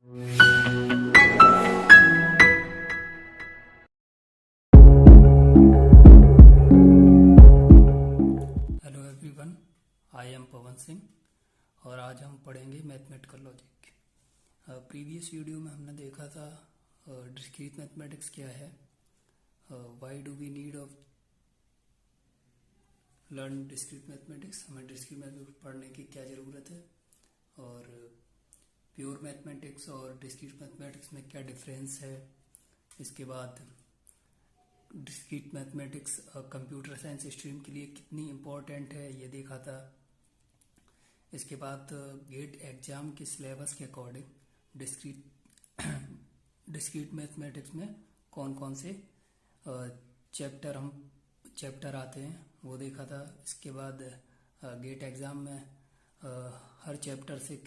Hello everyone, I am Pawan Singh और आज हम पढ़ेंगे मैथमेटिकल लॉजिक। प्रीवियस वीडियो में हमने देखा था डिस्क्रीट मैथमेटिक्स क्या है, why do we need of learn discrete mathematics, हमें डिस्क्रीट मैथमेटिक्स पढ़ने की क्या ज़रूरत है, और प्योर मैथमेटिक्स और डिस्क्रीट मैथमेटिक्स में क्या डिफरेंस है। इसके बाद discrete mathematics computer science stream के लिए कितनी इम्पोर्टेंट है ये देखा था। इसके बाद गेट एग्जाम के सिलेबस के अकॉर्डिंग डिस्क्रीट मैथमेटिक्स में कौन कौन से चैप्टर आते हैं वो देखा था। इसके बाद गेट एग्ज़ाम में हर चैप्टर से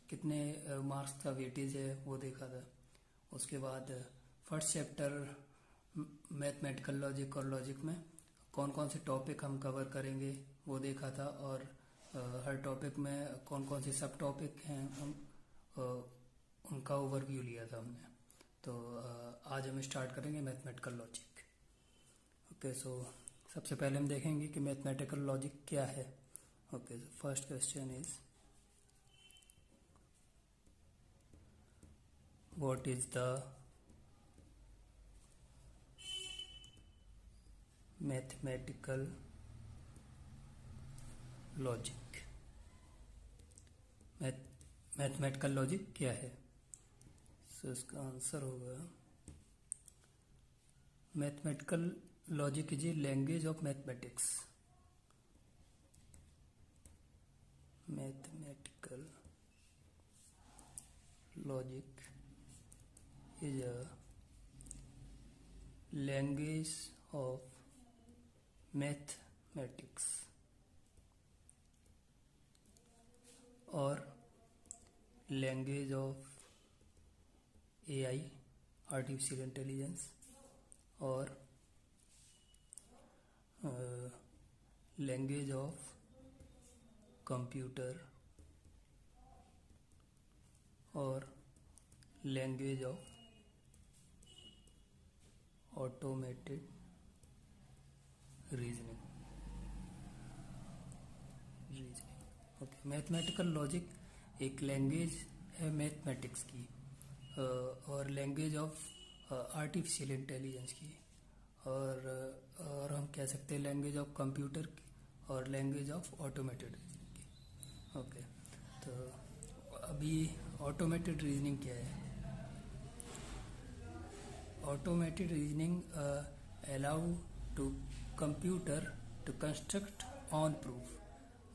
कितने मार्क्स का वेटेज है वो देखा था। उसके बाद फर्स्ट चैप्टर मैथमेटिकल लॉजिक और लॉजिक में कौन कौन से टॉपिक हम कवर करेंगे वो देखा था, और हर टॉपिक में कौन कौन से सब टॉपिक हैं हम उनका ओवरव्यू लिया था हमने। तो आज हम स्टार्ट करेंगे मैथमेटिकल लॉजिक। ओके, सो सबसे पहले हम देखेंगे कि मैथमेटिकल लॉजिक क्या है। Okay, first question is what is the mathematical logic. Mathematical logic क्या है? सो इसका आंसर होगा mathematical logic is a language of mathematics. Mathematical logic is a language of mathematics और language of AI artificial intelligence और language of computer और language of automated reasoning. Okay, mathematical logic एक language है mathematics की और language of artificial intelligence की, और हम कह सकते हैं लैंग्वेज ऑफ कंप्यूटर की और लैंग्वेज ऑफ ऑटोमेटेड रीजनिंग की। ओके, तो अभी ऑटोमेटेड रीजनिंग क्या है? Automated reasoning allow to computer to construct on proof.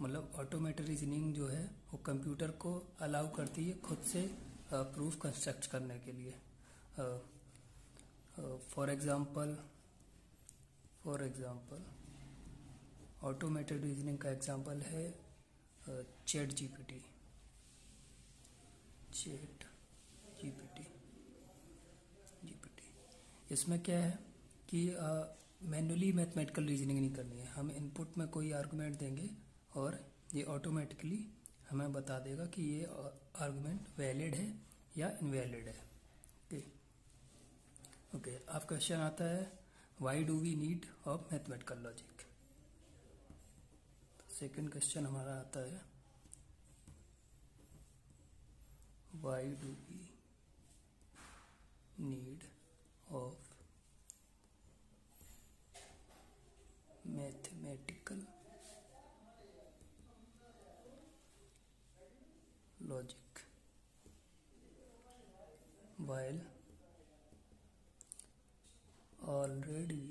मतलब ऑटोमेटेड रीजनिंग जो है वो कंप्यूटर को अलाउ करती है खुद से प्रूफ कंस्ट्रक्ट करने के लिए। फॉर एग्जांपल ऑटोमेटेड रीजनिंग का एग्जांपल है चैट जीपीटी। इसमें क्या है कि मैन्युअली मैथमेटिकल रीजनिंग नहीं करनी है, हम इनपुट में कोई आर्गुमेंट देंगे और ये ऑटोमेटिकली हमें बता देगा कि ये आर्गुमेंट वैलिड है या इनवैलिड है। ओके, अब क्वेश्चन आता है why do we need of mathematical logic. Second question हमारा आता है why do we need of mathematical logic while already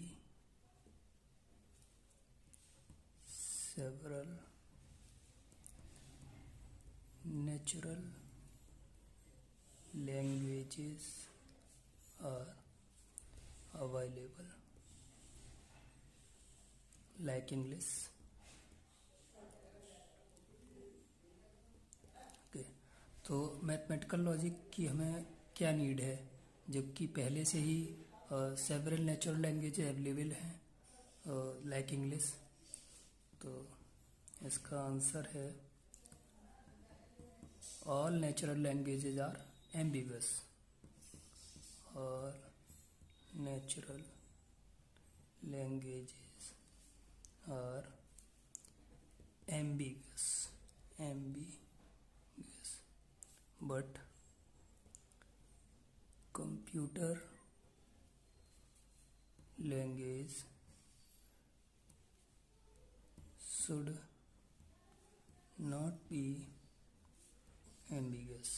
several natural languages are available like English। तो मैथमेटिकल लॉजिक की हमें क्या नीड है जबकि पहले से ही सेवरल नेचुरल लैंग्वेज अवेलेबल हैं लाइक इंग्लिश। तो इसका आंसर है all natural languages are ambiguous or natural languages are ambiguous, but computer language should not be ambiguous.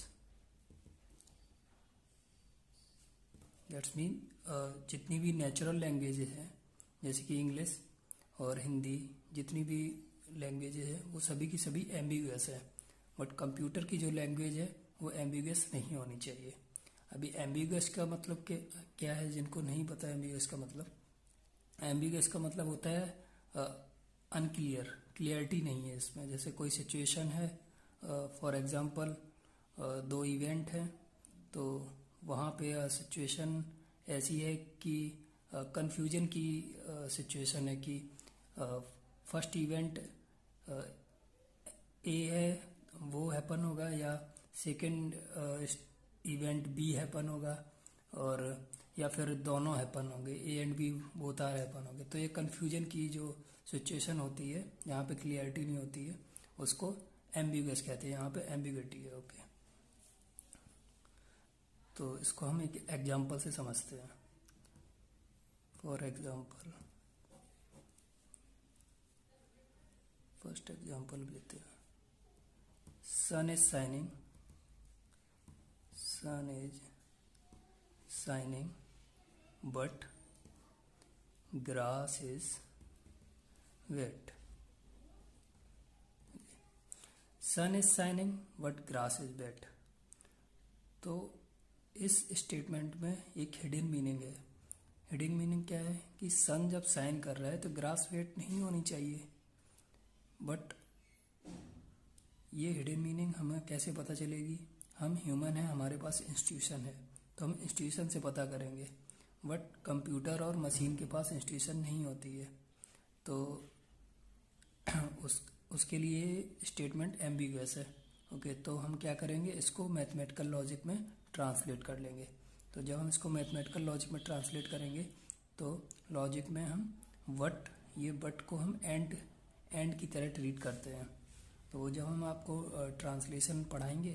That's mean जितनी भी नेचुरल लैंग्वेजेस हैं जैसे कि इंग्लिश और हिंदी, जितनी भी लैंग्वेजेस है वो सभी की सभी एम्बिगुअस है, बट कंप्यूटर की जो लैंग्वेज है वो एम्बिगुअस नहीं होनी चाहिए। अभी एम्बिगुअस का मतलब क्या है, जिनको नहीं पता एम्बिगुअस का मतलब, एम्बिगुअस का मतलब होता है अनक्लियर, क्लियरिटी नहीं है इसमें। जैसे कोई सिचुएशन है, फॉर एग्जांपल दो इवेंट हैं, तो वहाँ पे सिचुएशन ऐसी है कि कंफ्यूजन की सिचुएशन है कि फर्स्ट इवेंट ए है वो हैपन होगा या सेकंड इवेंट बी हैपन होगा, और या फिर दोनों हैपन होंगे, A and B both are happen होंगे। तो ये कंफ्यूजन की जो सिचुएशन होती है, यहाँ पे क्लियरिटी नहीं होती है, उसको एम्बिगुअस कहते हैं। यहाँ पे एम्बिग्विटी है। ओके, तो इसको हम एक एग्जांपल से समझते हैं। फॉर एग्जांपल, फर्स्ट एग्जांपल लेते हैं। Sun is shining, sun is shining but grass is wet. Sun is shining but grass is wet. तो इस स्टेटमेंट में एक हिडन मीनिंग है। हिडन मीनिंग क्या है कि सन जब शाइन कर रहा है तो ग्रास वेट नहीं होनी चाहिए, बट ये हिडन मीनिंग हमें कैसे पता चलेगी? हम ह्यूमन हैं, हमारे पास इंस्टीट्यूशन है, तो हम इंस्टीट्यूशन से पता करेंगे, बट कंप्यूटर और मशीन के पास इंस्टीट्यूशन नहीं होती है, तो उसके लिए स्टेटमेंट एम्बिगुअस है। ओके, तो हम क्या करेंगे, इसको मैथमेटिकल लॉजिक में ट्रांसलेट कर लेंगे। तो जब हम इसको मैथमेटिकल लॉजिक में ट्रांसलेट करेंगे तो लॉजिक में हम वट, ये बट को हम एंड की तरह ट्रीट करते हैं। तो जब हम आपको ट्रांसलेशन पढ़ाएंगे,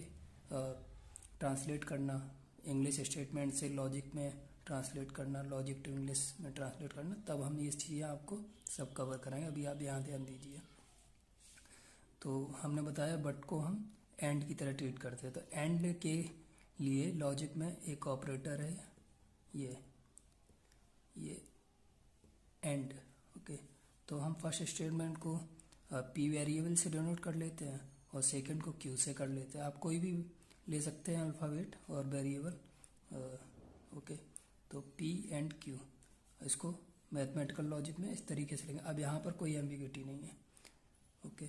ट्रांसलेट करना इंग्लिश स्टेटमेंट से लॉजिक में ट्रांसलेट करना, लॉजिक टू इंग्लिश में ट्रांसलेट करना, तब हम ये चीज़ें आपको सब कवर कराएंगे। अभी आप यहाँ ध्यान दीजिए। तो हमने बताया बट को हम एंड की तरह ट्रीट करते हैं। तो एंड के लिए लॉजिक में एक ऑपरेटर है, ये एंड। ओके, तो हम फर्स्ट स्टेटमेंट को पी वेरिएबल से डिनोट कर लेते हैं और सेकंड को क्यू से कर लेते हैं। आप कोई भी ले सकते हैं अल्फ़ाबेट और वेरिएबल। ओके, तो पी एंड क्यू, इसको मैथमेटिकल लॉजिक में इस तरीके से लेंगे। अब यहाँ पर कोई एम्बिग्विटी नहीं है। ओके,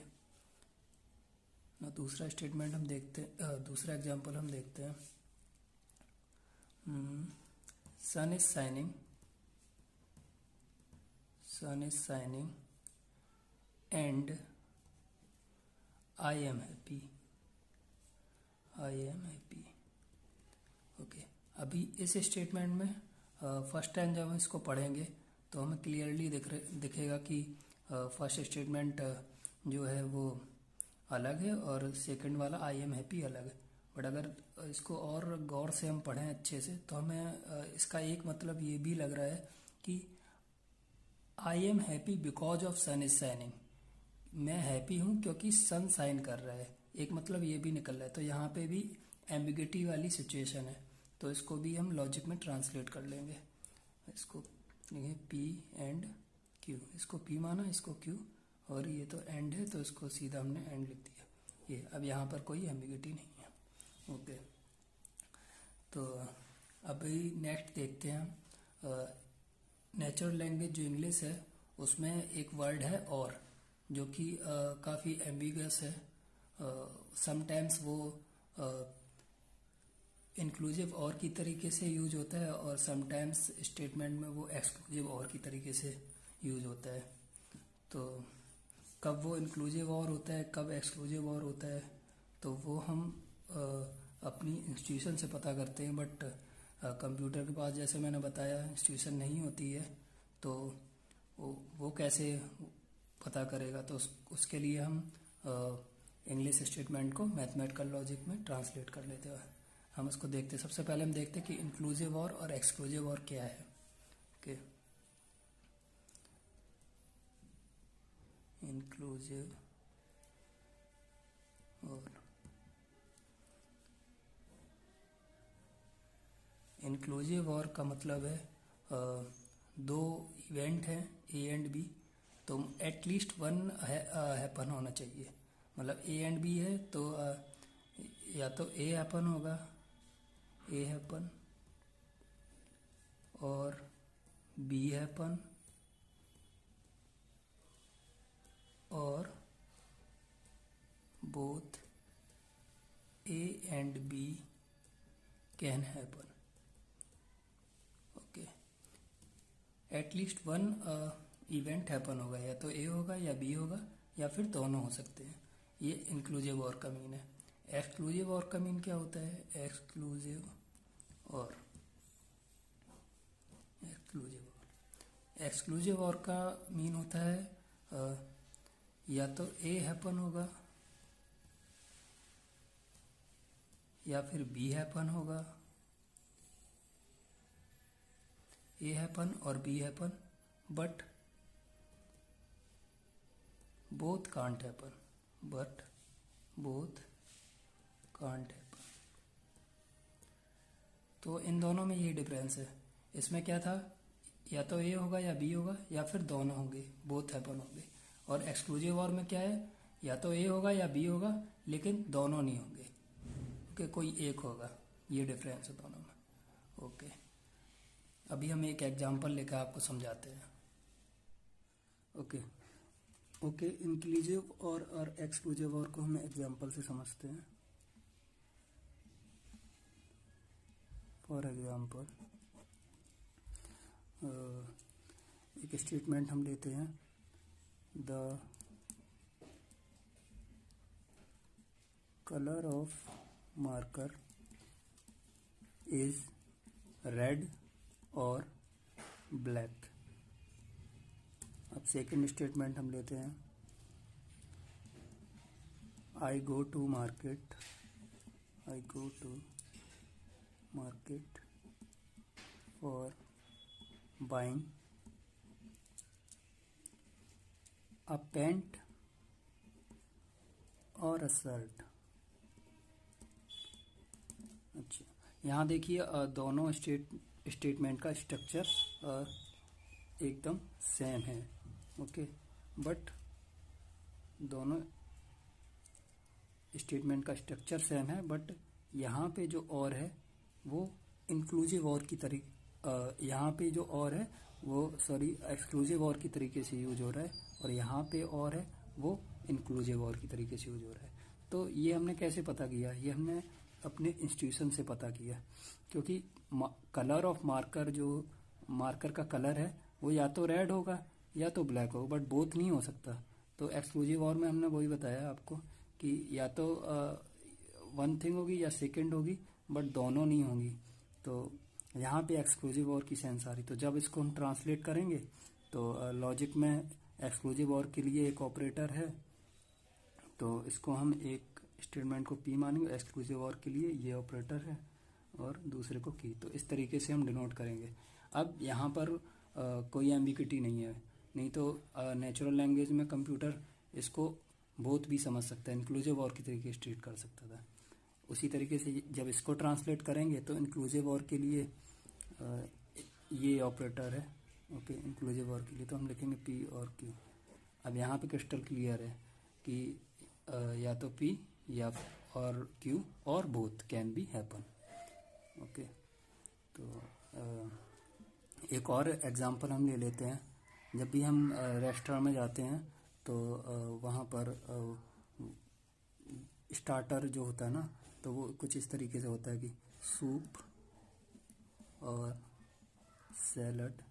ना दूसरा स्टेटमेंट हम देखते हैं, दूसरा एग्जांपल हम देखते हैं। Sun is shining, sun is shining and I am happy, I am happy. Okay, अभी इस स्टेटमेंट में फर्स्ट टाइम जब हम इसको पढ़ेंगे तो हमें क्लियरली दिखेगा कि फर्स्ट स्टेटमेंट जो है वो अलग है और सेकंड वाला आई एम हैप्पी अलग है। बट अगर इसको और गौर से हम पढ़ें अच्छे से तो हमें इसका एक मतलब ये भी लग रहा है कि I am happy because of sun is shining, मैं हैप्पी हूँ क्योंकि सन शाइन कर रहा है, एक मतलब ये भी निकल रहा है। तो यहाँ पे भी एम्बिग्विटी वाली सिचुएशन है, तो इसको भी हम लॉजिक में ट्रांसलेट कर लेंगे। इसको पी एंड क्यू, इसको पी माना, इसको क्यू, और ये तो एंड है तो इसको सीधा हमने एंड लिख दिया। ये अब यहाँ पर कोई एम्बिग्विटी नहीं है। ओके, तो अभी नेक्स्ट देखते हैं हम नेचुरल लैंग्वेज जो इंग्लिश है उसमें एक वर्ड है और, जो कि काफ़ी एम्बिगस है। समटाइम्स वो इंक्लूसिव और की तरीके से यूज होता है और समटाइम्स स्टेटमेंट में वो एक्सक्लूसिव और की तरीके से यूज होता है। तो कब वो इंक्लूसिव और होता है, कब एक्सक्लूसिव और होता है, तो वो हम अपनी इंस्टीट्यूशन से पता करते हैं, बट कंप्यूटर के पास जैसे मैंने बताया इंस्टीट्यूशन नहीं होती है, तो वो कैसे पता करेगा? तो उसके लिए हम इंग्लिश स्टेटमेंट को मैथमेटिकल लॉजिक में ट्रांसलेट कर लेते हैं। हम इसको देखते हैं। सबसे पहले हम देखते हैं कि इंक्लूसिव और एक्सक्लूसिव और क्या है। ओके, इंक्लूसिव और इंक्लूसिव और का मतलब है दो इवेंट हैं ए एंड बी, तो एटलीस्ट वन हैपन होना चाहिए। मतलब ए एंड बी है तो या तो ए हैपन होगा, ए हैपन, और बी हैपन, और both A and B can happen. Okay, at least one event happen होगा, या तो ए होगा या बी होगा या फिर दोनों हो सकते हैं। ये इंक्लूसिव और का मीन है। एक्सक्लूसिव और का मीन क्या होता है? एक्सक्लूसिव और एक्सक्लूसिव और का मीन होता है या तो ए हैपन होगा या फिर बी हैपन होगा, ए हैपन और B happen, but both can't happen, but both can't happen. तो इन दोनों में यही डिफरेंस है। इसमें क्या था? या तो ए होगा या बी होगा या फिर दोनों होंगे, बोथ हैपन होंगे। और एक्सक्लूसिव और में क्या है? या तो ए होगा या बी होगा लेकिन दोनों नहीं होंगे। ओके, कोई एक होगा। ये डिफरेंस है दोनों में। ओके, अभी हम एक एग्जांपल लेकर आपको समझाते हैं। ओके, इंक्लूसिव और एक्सक्लूसिव और को हम एग्जांपल से समझते हैं। फॉर एग्जांपल एक स्टेटमेंट हम लेते हैं, the colour of marker is red और ब्लैक। अब सेकंड स्टेटमेंट हम लेते हैं, I go to market for buying a pant और अ शर्ट। अच्छा, यहाँ देखिए दोनों स्टेटमेंट का स्ट्रक्चर एकदम सेम है। ओके, बट दोनों स्टेटमेंट का स्ट्रक्चर सेम है, बट यहाँ पे जो और है वो इंक्लूसिव और की तरीके, यहाँ पे जो और है वो एक्सक्लूसिव और की तरीके से यूज हो रहा है, और यहाँ पे और है वो इंक्लूसिव और की तरीके से यूज हो रहा है। तो ये हमने कैसे पता किया? ये हमने अपने इंस्टीट्यूशन से पता किया, क्योंकि कलर ऑफ मार्कर, जो मार्कर का कलर है वो या तो रेड होगा या तो ब्लैक होगा, बट बोथ नहीं हो सकता। तो एक्सक्लूसिव और में हमने वही बताया आपको कि या तो वन थिंग होगी या सेकंड होगी, बट दोनों नहीं होंगी। तो यहाँ पे एक्सक्लूसिव और की सेंस आ रही। तो जब इसको हम ट्रांसलेट करेंगे तो लॉजिक में एक्सक्लूसिव और के लिए एक ऑपरेटर है, तो इसको हम एक स्टेटमेंट को पी मानेंगे, एक्सक्लूसिव और के लिए ये ऑपरेटर है और दूसरे को की। तो इस तरीके से हम डिनोट करेंगे। अब यहाँ पर कोई एम्बिग्युइटी नहीं है, नहीं तो नेचुरल लैंग्वेज में कंप्यूटर इसको बहुत भी समझ सकता है, इंक्लूसिव और की तरीके से ट्रीट कर सकता था। उसी तरीके से जब इसको ट्रांसलेट करेंगे तो इंक्लूसिव और के लिए ये ऑपरेटर है। ओके, इंक्लूसिव और के लिए तो हम लिखेंगे पी और क्यू। अब यहाँ पे क्रिस्टल क्लियर है कि या तो पी या और क्यू और both can be happen. Okay, तो एक और एग्जांपल हम ले लेते हैं। जब भी हम रेस्टोरेंट में जाते हैं तो वहाँ पर स्टार्टर जो होता है ना, तो वो कुछ इस तरीके से होता है कि सूप और salad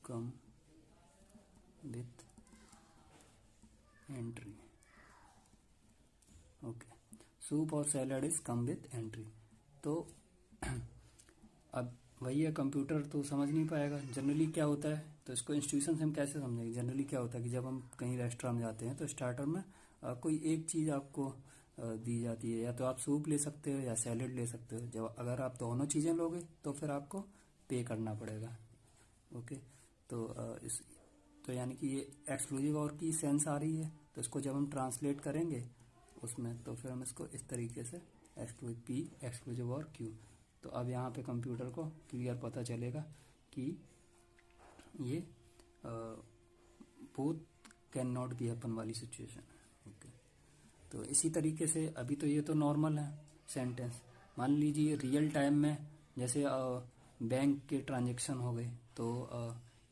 come with entry. Okay, soup और salad is come with entry. तो अब वही है, कंप्यूटर तो समझ नहीं पाएगा जनरली क्या होता है, तो इसको इंस्टीट्यूशन से हम कैसे समझेंगे। जनरली क्या होता है कि जब हम कहीं रेस्टोरेंट में जाते हैं तो स्टार्टर में कोई एक चीज़ आपको दी जाती है, या तो आप सूप ले सकते हो या सैलड ले सकते हो। जब अगर आप दोनों चीज़ें लोगे तो फिर आपको पे करना पड़ेगा। ओके, इस तो यानी कि ये एक्सक्लूसिव और की सेंस आ रही है, तो इसको जब हम ट्रांसलेट करेंगे उसमें, तो फिर हम इसको इस तरीके से एक्सक्लूसिव पी एक्सक्लूसिव और क्यू। तो अब यहाँ पे कंप्यूटर को क्लियर पता चलेगा कि ये both can not be happen वाली सिचुएशन है। ओके, तो इसी तरीके से अभी तो ये तो नॉर्मल है सेंटेंस। मान लीजिए रियल टाइम में जैसे बैंक के ट्रांजेक्शन हो गए, तो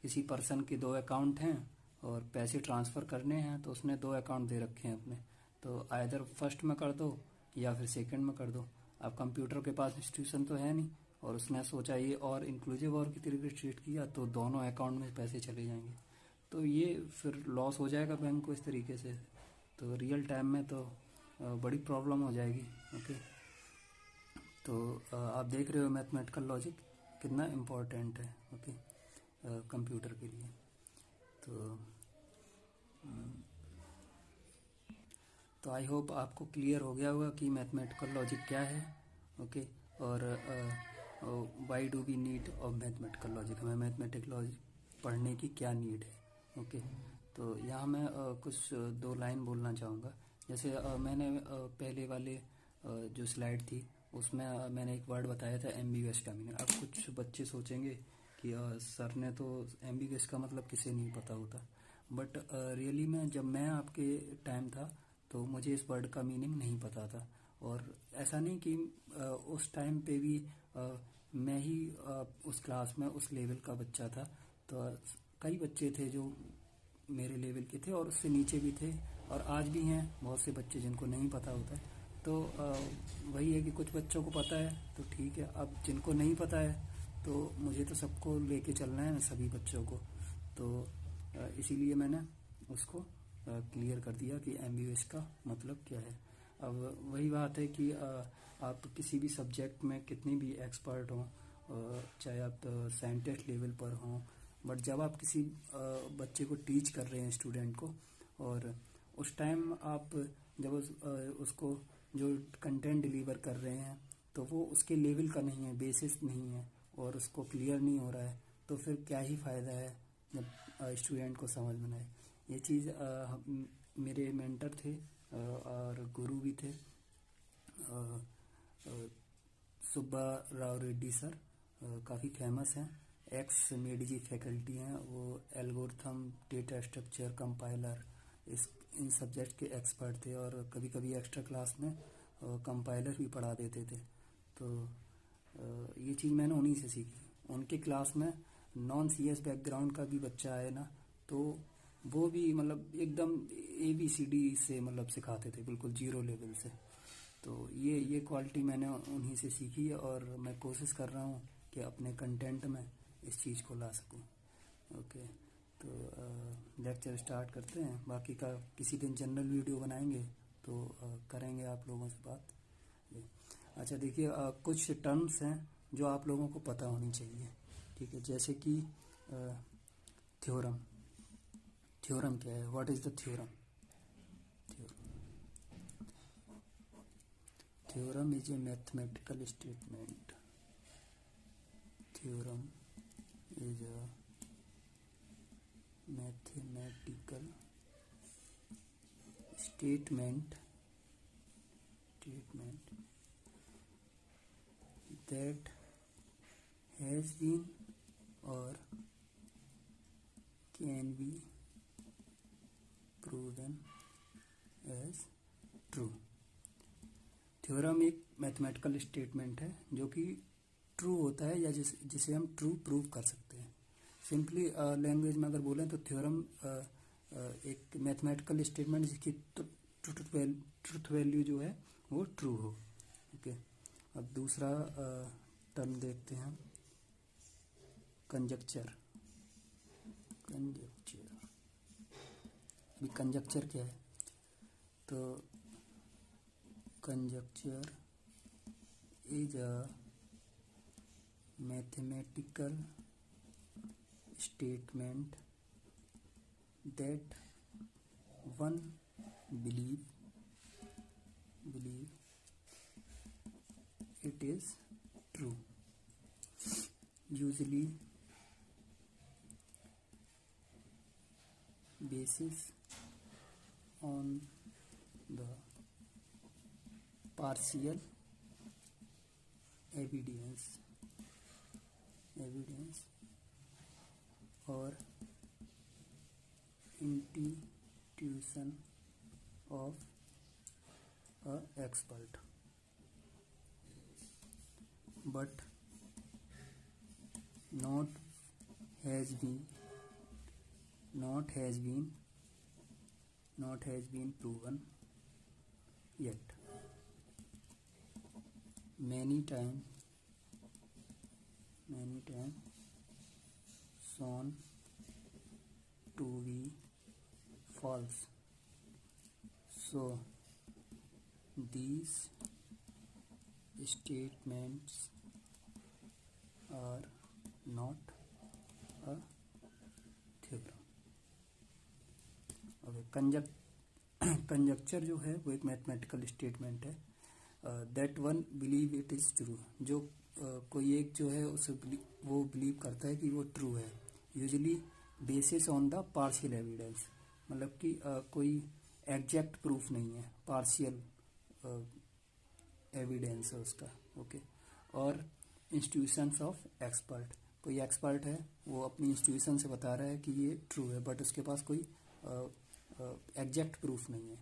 किसी पर्सन के 2 अकाउंट हैं और पैसे ट्रांसफ़र करने हैं, तो उसने 2 अकाउंट दे रखे हैं अपने, तो आइदर फर्स्ट में कर दो या फिर सेकंड में कर दो। अब कंप्यूटर के पास इंस्टीट्यूशन तो है नहीं, और उसने सोचा ये और इंक्लूसिव और की तरीके से ट्रीट किया, तो दोनों अकाउंट में पैसे चले जाएंगे, तो ये फिर लॉस हो जाएगा बैंक को इस तरीके से। तो रियल टाइम में तो बड़ी प्रॉब्लम हो जाएगी। ओके, तो आप देख रहे हो मैथमेटिकल लॉजिक कितना इम्पोर्टेंट है। ओके, कंप्यूटर के लिए। तो आई होप आपको क्लियर हो गया होगा कि मैथमेटिकल लॉजिक क्या है। ओके, और why do we need of mathematical logic, हमें मैथमेटिकल लॉजिक पढ़ने की क्या नीड है। ओके, तो यहाँ मैं कुछ 2 लाइन बोलना चाहूँगा। जैसे मैंने पहले वाले जो स्लाइड थी उसमें मैंने एक वर्ड बताया था एम्बिगस का मीनिंग। अब कुछ बच्चे सोचेंगे कि सर ने तो एम्बिगस का मतलब किसे नहीं पता होता, बट रियली में जब मैं आपके टाइम था तो मुझे इस वर्ड का मीनिंग नहीं पता था। और ऐसा नहीं कि उस टाइम पे भी मैं ही उस क्लास में उस लेवल का बच्चा था, तो कई बच्चे थे जो मेरे लेवल के थे और उससे नीचे भी थे, और आज भी हैं बहुत से बच्चे जिनको नहीं पता होता है। तो वही है कि कुछ बच्चों को पता है तो ठीक है, अब जिनको नहीं पता है तो मुझे तो सबको लेके चलना है, सभी बच्चों को। तो इसीलिए मैंने उसको क्लियर कर दिया कि एमबीबीएस का मतलब क्या है। अब वही बात है कि आप किसी भी सब्जेक्ट में कितनी भी एक्सपर्ट हों, चाहे आप साइंटिस्ट लेवल पर हों, बट जब आप किसी बच्चे को टीच कर रहे हैं, स्टूडेंट को, और उस टाइम आप जब उसको जो कंटेंट डिलीवर कर रहे हैं तो वो उसके लेवल का नहीं है, बेसिस नहीं है, और उसको क्लियर नहीं हो रहा है, तो फिर क्या ही फ़ायदा है जब स्टूडेंट को समझ में आए। ये चीज़ मेरे मेंटर थे और गुरु भी थे, सुब्बा राव रेड्डी सर, काफ़ी फेमस हैं, एक्स मेडिजी फैकल्टी हैं वो, एल्गोरिथम, डेटा स्ट्रक्चर, कंपाइलर, इन सब्जेक्ट के एक्सपर्ट थे, और कभी कभी एक्स्ट्रा क्लास में कंपाइलर भी पढ़ा देते थे। तो ये चीज़ मैंने उन्हीं से सीखी। उनके क्लास में नॉन सीएस बैकग्राउंड का भी बच्चा आए ना, तो वो भी मतलब एकदम ABCD से मतलब सिखाते थे, बिल्कुल 0 लेवल से। तो ये क्वालिटी मैंने उन्हीं से सीखी है, और मैं कोशिश कर रहा हूँ कि अपने कंटेंट में इस चीज़ को ला सकूँ। ओके, तो लेक्चर स्टार्ट करते हैं। बाकी का किसी दिन जनरल वीडियो बनाएंगे तो करेंगे आप लोगों से बात। अच्छा देखिए, कुछ टर्म्स हैं जो आप लोगों को पता होनी चाहिए, ठीक है। जैसे कि थ्योरम। थ्योरम क्या है? What is the theorem? Theorem is a mathematical statement. Theorem is a mathematical statement that has been or can be proven as true। Theorem एक मैथमेटिकल स्टेटमेंट है जो कि ट्रू होता है, या जिसे हम ट्रू प्रूव कर सकते हैं। सिंपली लैंग्वेज में अगर बोलें तो थ्योरम एक मैथमेटिकल स्टेटमेंट जिसकी ट्रुथ वैल्यू जो है वो ट्रू हो। ओके, अब दूसरा टर्म देखते हैं, कंजक्चर। अभी कंजक्चर क्या है? तो conjecture is a mathematical statement that one believe it is true, usually basis on the partial evidence or intuition of a expert, but not has been proven yet. Many times shown to be false. So these statements are not a theorem. Conjuncture जो है वो एक mathematical statement है that one believe it is true, जो कोई एक जो है उसे वो बिलीव करता है कि वो ट्रू है, usually basis on the partial evidence, मतलब कि कोई एग्जैक्ट प्रूफ नहीं है, पार्शियल एविडेंस है उसका, ओके। और इंस्टीट्यूशंस ऑफ एक्सपर्ट, कोई एक्सपर्ट है वो अपनी इंस्टीट्यूशन से बता रहा है कि ये ट्रू है, बट उसके पास कोई एग्जैक्ट प्रूफ नहीं है,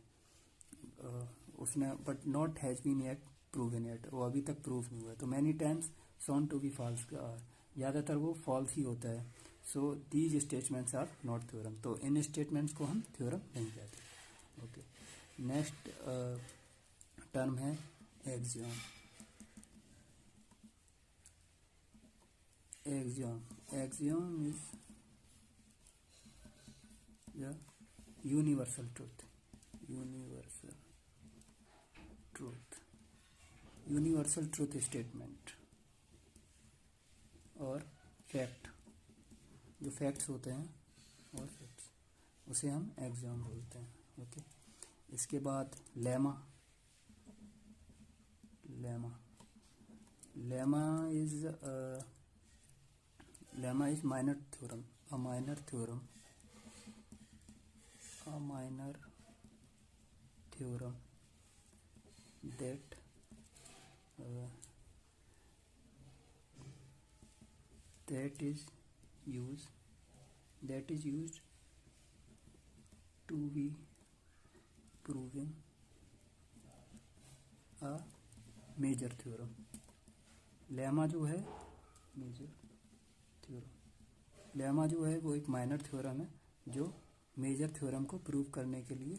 उसने but not has been yet proven yet, वो अभी तक प्रूफ नहीं हुआ है। तो many times shown to be false, ज़्यादातर वो फॉल्स ही होता है। So these statements are not theorem, तो इन स्टेटमेंट्स को हम थ्योरम नहीं कहते, ओके। नेक्स्ट टर्म है axiom. Axiom is the universal truth, universal truth statement और फैक्ट, जो फैक्ट्स होते हैं और फैक्ट्स, उसे हम एक्सियोम बोलते हैं, ओके। इसके बाद lemma is minor theorem, a minor theorem that is used to be proving a major theorem। Lemma जो है लेमा जो है वो एक माइनर थ्योरम है जो मेजर थ्योरम को प्रूव करने के लिए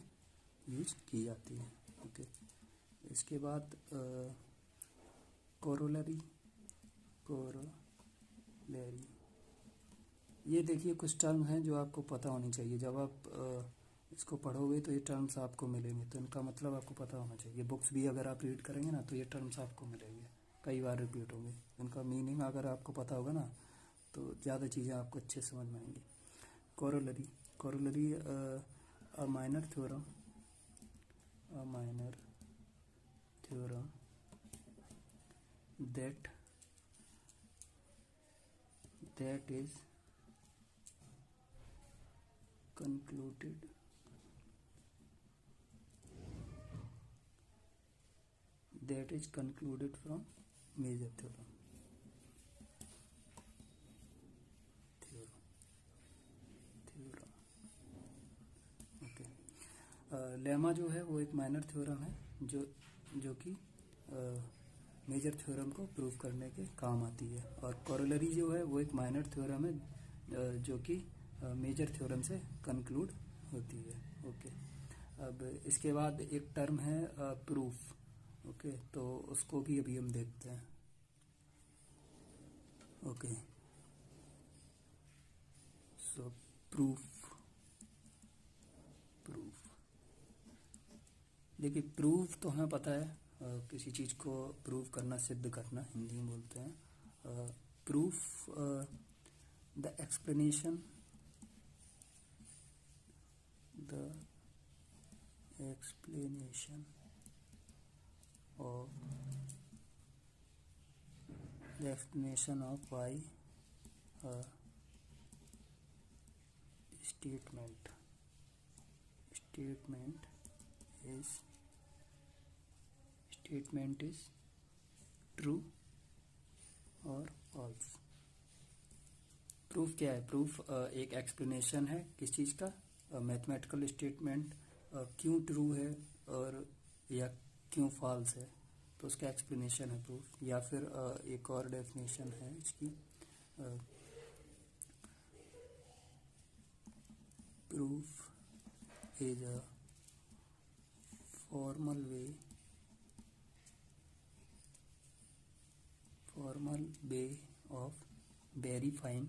यूज की जाती है, ओके। इसके बाद कोरोलरी, ये देखिए कुछ टर्म हैं जो आपको पता होनी चाहिए, जब आप इसको पढ़ोगे तो ये टर्म्स आपको मिलेंगे, तो इनका मतलब आपको पता होना चाहिए। बुक्स भी अगर आप रीड करेंगे ना तो ये टर्म्स आपको मिलेंगे, कई बार रिपीट होंगे, इनका मीनिंग अगर आपको पता होगा ना तो ज़्यादा चीज़ें आपको अच्छे समझ में आएंगी। Corollary a minor theorem that is concluded from major theorem, okay. Lemma जो है वो एक माइनर थ्योरम है जो कि मेजर थ्योरम को प्रूव करने के काम आती है, और कोरोलरी जो है वो एक माइनर थ्योरम है जो कि मेजर थ्योरम से कंक्लूड होती है, ओके। अब इसके बाद एक टर्म है प्रूफ, ओके, तो उसको भी अभी हम देखते हैं, ओके। सो प्रूफ देखिए प्रूफ तो हमें पता है, किसी चीज़ को प्रूव करना, सिद्ध करना हिंदी में बोलते हैं। Proof the explanation of why statement is true और false। प्रूफ क्या है? प्रूफ एक एक्सप्लेनेशन है किस चीज़ का, मैथमेटिकल स्टेटमेंट क्यों ट्रू है और या क्यों फॉल्स है, तो उसका एक्सप्लेनेशन है प्रूफ। या फिर एक और डेफिनेशन है इसकी, proof is a formal way of verifying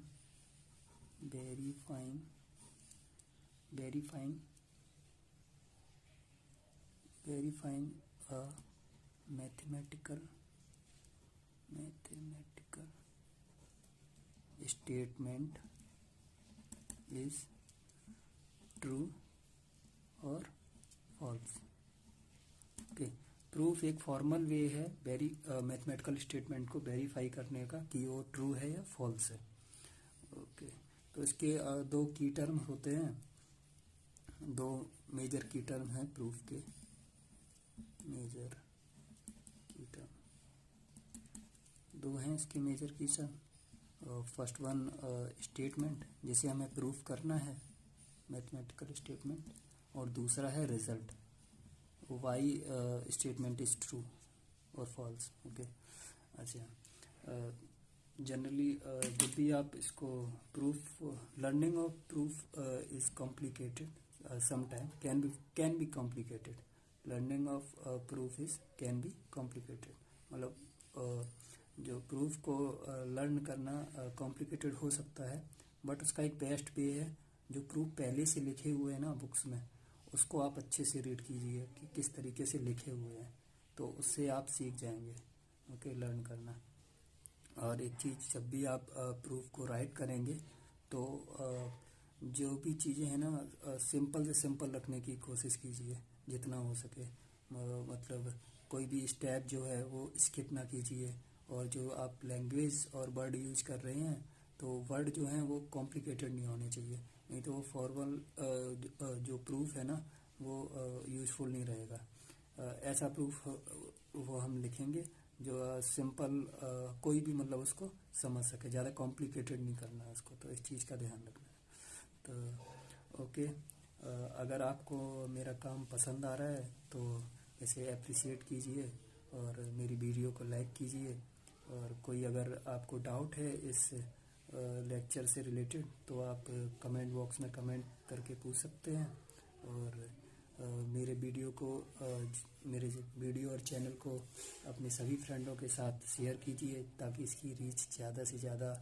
a mathematical statement is true और false। ओके, प्रूफ एक फॉर्मल वे है मैथमेटिकल स्टेटमेंट को वेरीफाई करने का कि वो ट्रू है या फॉल्स है। ओके, तो इसके दो की टर्म होते हैं, दो मेजर की टर्म है प्रूफ के, मेजर की टर्म दो हैं इसके मेजर की टर्म। फर्स्ट वन स्टेटमेंट जिसे हमें प्रूफ करना है, मैथमेटिकल स्टेटमेंट, और दूसरा है result, Y statement is true और फॉल्स। ओके, अच्छा, जनरली जब भी आप इसको proof, learning of proof is complicated, sometime can be complicated. Learning of proof is can be complicated, मतलब जो प्रूफ को लर्न करना कॉम्प्लिकेटेड हो सकता है, बट उसका एक बेस्ट वे है, जो प्रूफ पहले से लिखे हुए हैं ना बुक्स में, उसको आप अच्छे से रीड कीजिए कि किस तरीके से लिखे हुए हैं, तो उससे आप सीख जाएंगे। ओके, लर्न करना। और एक चीज़, जब भी आप प्रूफ को राइट करेंगे तो जो भी चीज़ें हैं ना, सिंपल से सिंपल रखने की कोशिश कीजिए जितना हो सके। मतलब कोई भी स्टेप जो है वो स्किप ना कीजिए, और जो आप लैंग्वेज और वर्ड यूज कर रहे हैं तो वर्ड जो हैं वो कॉम्प्लिकेटेड नहीं होने चाहिए, नहीं तो वो फॉर्मल जो प्रूफ है ना वो यूजफुल नहीं रहेगा। ऐसा प्रूफ वो हम लिखेंगे जो सिंपल कोई भी मतलब उसको समझ सके, ज़्यादा कॉम्प्लिकेटेड नहीं करना है उसको, तो इस चीज़ का ध्यान रखना है। तो ओके, अगर आपको मेरा काम पसंद आ रहा है तो इसे अप्रिशिएट कीजिए और मेरी वीडियो को लाइक कीजिए। और कोई अगर आपको डाउट है इस लेक्चर से रिलेटेड तो आप कमेंट बॉक्स में कमेंट करके पूछ सकते हैं। और मेरे वीडियो और चैनल को अपने सभी फ्रेंडों के साथ शेयर कीजिए ताकि इसकी रीच ज़्यादा से ज़्यादा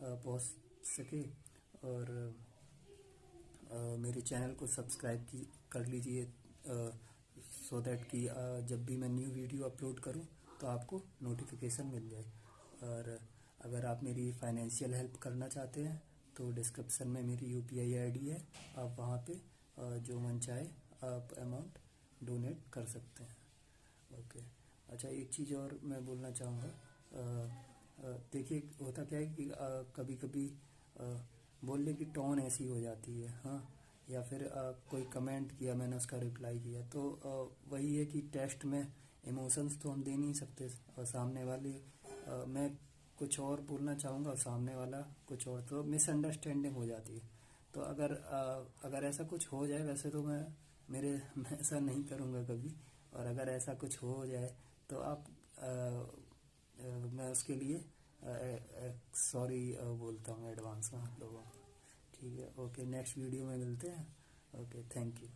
पहुंच सके। और मेरे चैनल को सब्सक्राइब कर लीजिए, सो दैट कि जब भी मैं न्यू वीडियो अपलोड करूं तो आपको नोटिफिकेशन मिल जाए। और अगर आप मेरी फाइनेंशियल हेल्प करना चाहते हैं तो डिस्क्रिप्शन में मेरी UPI ID है, आप वहाँ पे जो मन चाहे आप अमाउंट डोनेट कर सकते हैं। ओके, अच्छा, एक चीज़ और मैं बोलना चाहूँगा। देखिए होता क्या है कि कभी कभी बोलने की टोन ऐसी हो जाती है, हाँ, या फिर कोई कमेंट किया, मैंने उसका रिप्लाई किया, तो वही है कि टेक्स्ट में इमोशंस तो हम दे नहीं सकते, और सामने वाले मैं कुछ और बोलना चाहूँगा और सामने वाला कुछ और, तो मिसअंडरस्टैंडिंग हो जाती है। तो अगर ऐसा कुछ हो जाए, वैसे तो मैं ऐसा नहीं करूँगा कभी, और अगर ऐसा कुछ हो जाए तो आप मैं उसके लिए सॉरी बोलता हूँ एडवांस में आप लोगों को। ठीक है, ओके, नेक्स्ट वीडियो में मिलते हैं। Okay, thank you.